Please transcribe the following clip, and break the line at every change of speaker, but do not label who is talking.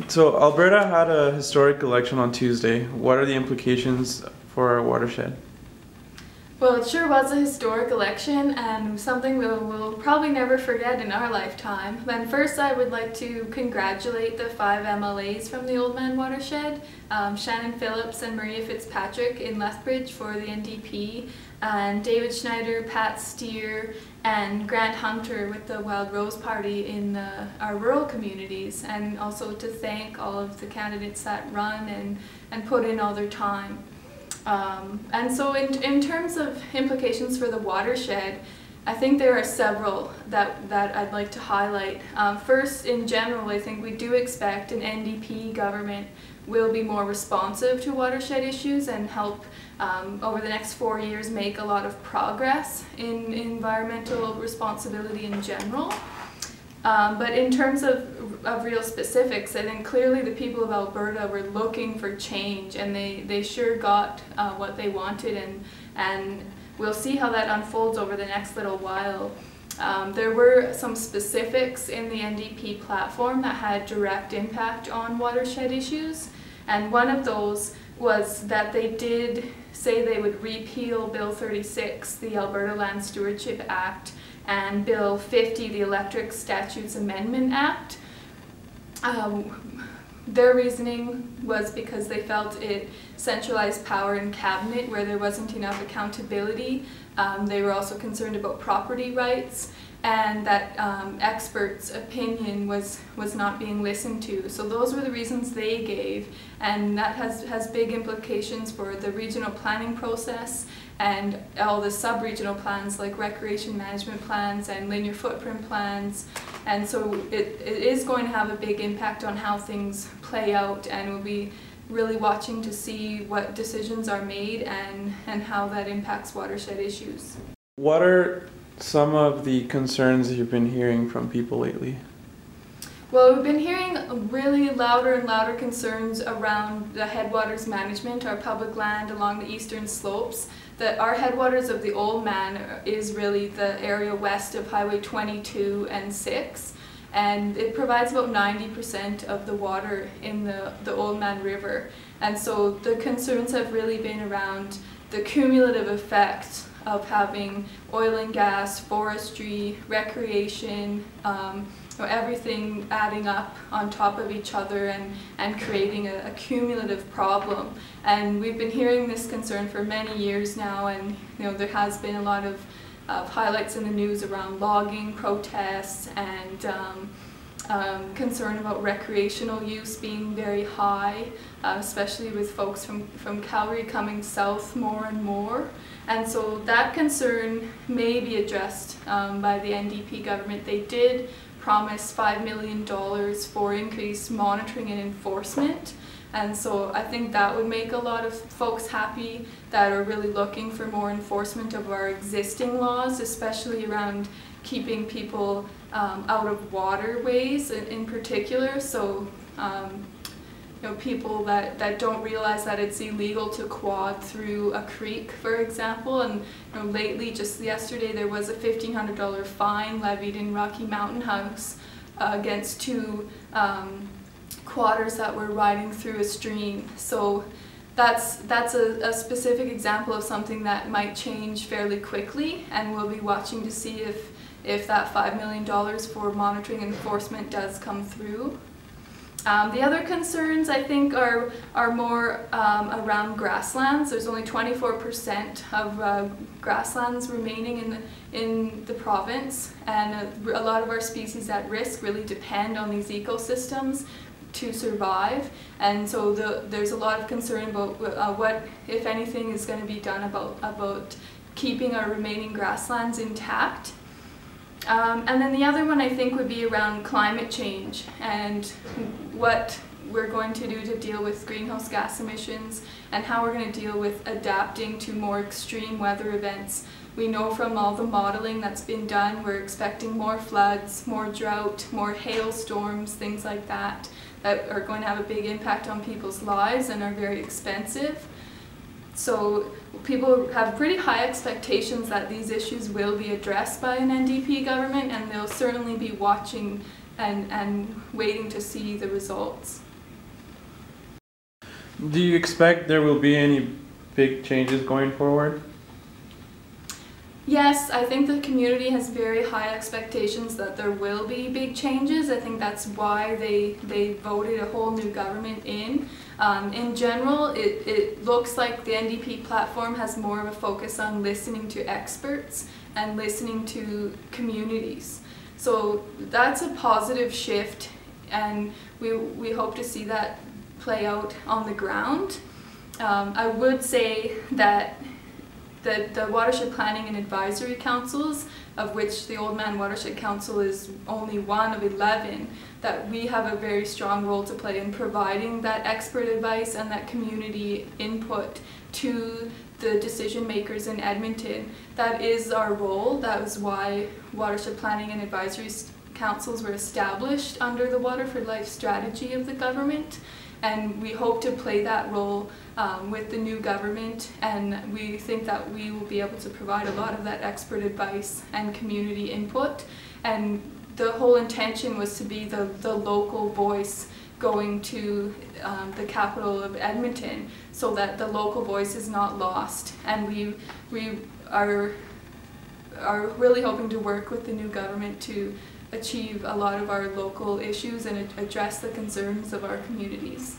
So Alberta had a historic election on Tuesday. What are the implications for our watershed?
Well, it sure was a historic election and something we'll probably never forget in our lifetime. Then first I would like to congratulate the 5 MLAs from the Oldman Watershed, Shannon Phillips and Maria Fitzpatrick in Lethbridge for the NDP, and David Schneider, Pat Steer, and Grant Hunter with the Wild Rose Party in our rural communities, and also to thank all of the candidates that run and put in all their time. And so in terms of implications for the watershed, I think there are several that I'd like to highlight. First, in general, I think we do expect an NDP government will be more responsive to watershed issues and help over the next 4 years make a lot of progress in environmental responsibility in general. But in terms of real specifics, I think clearly the people of Alberta were looking for change, and they sure got what they wanted, and we'll see how that unfolds over the next little while. There were some specifics in the NDP platform that had direct impact on watershed issues, and one of those was that they did say they would repeal Bill 36, the Alberta Land Stewardship Act, and Bill 50, the Electric Statutes Amendment Act. Their reasoning was because they felt it centralized power in cabinet where there wasn't enough accountability. They were also concerned about property rights, and that experts' opinion was not being listened to. So those were the reasons they gave, and that has big implications for the regional planning process and all the sub-regional plans like recreation management plans and linear footprint plans. And so it is going to have a big impact on how things play out, and we'll be really watching to see what decisions are made and how that impacts watershed issues.
What are some of the concerns you've been hearing from people lately?
Well, we've been hearing really louder and louder concerns around the headwaters management, our public land along the eastern slopes. Our headwaters of the Oldman is really the area west of Highway 22 and 6, and it provides about 90% of the water in the Oldman River. And so the concerns have really been around the cumulative effect of having oil and gas, forestry, recreation, everything adding up on top of each other and creating a cumulative problem. And we've been hearing this concern for many years now, and there has been a lot of highlights in the news around logging protests and concern about recreational use being very high, especially with folks from Calgary coming south more and more. And so that concern may be addressed by the NDP government. They did promise $5 million for increased monitoring and enforcement. And so I think that would make a lot of folks happy that are really looking for more enforcement of our existing laws, especially around keeping people out of waterways in particular. So people that don't realize that it's illegal to quad through a creek, for example. And lately, just yesterday, there was a $1,500 fine levied in Rocky Mountain House against 2 quadders that were riding through a stream. So that's a specific example of something that might change fairly quickly, and we'll be watching to see if that $5 million for monitoring and enforcement does come through. The other concerns, I think, are more around grasslands. There's only 24% of grasslands remaining in the province, and a lot of our species at risk really depend on these ecosystems to survive. And so there's a lot of concern about what, if anything, is going to be done about keeping our remaining grasslands intact. And then the other one I think would be around climate change and what we're going to do to deal with greenhouse gas emissions and how we're going to deal with adapting to more extreme weather events. We know from all the modeling that's been done, we're expecting more floods, more drought, more hailstorms, things like that are going to have a big impact on people's lives and are very expensive. So people have pretty high expectations that these issues will be addressed by an NDP government, and they'll certainly be watching and waiting to see the results.
Do you expect there will be any big changes going forward?
Yes, I think the community has very high expectations that there will be big changes. I think that's why they voted a whole new government in. In general, it looks like the NDP platform has more of a focus on listening to experts and listening to communities. So that's a positive shift, and we hope to see that play out on the ground. I would say that the Watershed Planning and Advisory Councils, of which the Oldman Watershed Council is only one of 11, that we have a very strong role to play in providing that expert advice and that community input to the decision makers in Edmonton. That is our role. That is why Watershed Planning and Advisory Councils were established under the Water for Life strategy of the government. And we hope to play that role with the new government, and we think that we will be able to provide a lot of that expert advice and community input. And the whole intention was to be the local voice going to the capital of Edmonton, so that the local voice is not lost. And we are really hoping to work with the new government to achieve a lot of our local issues and address the concerns of our communities.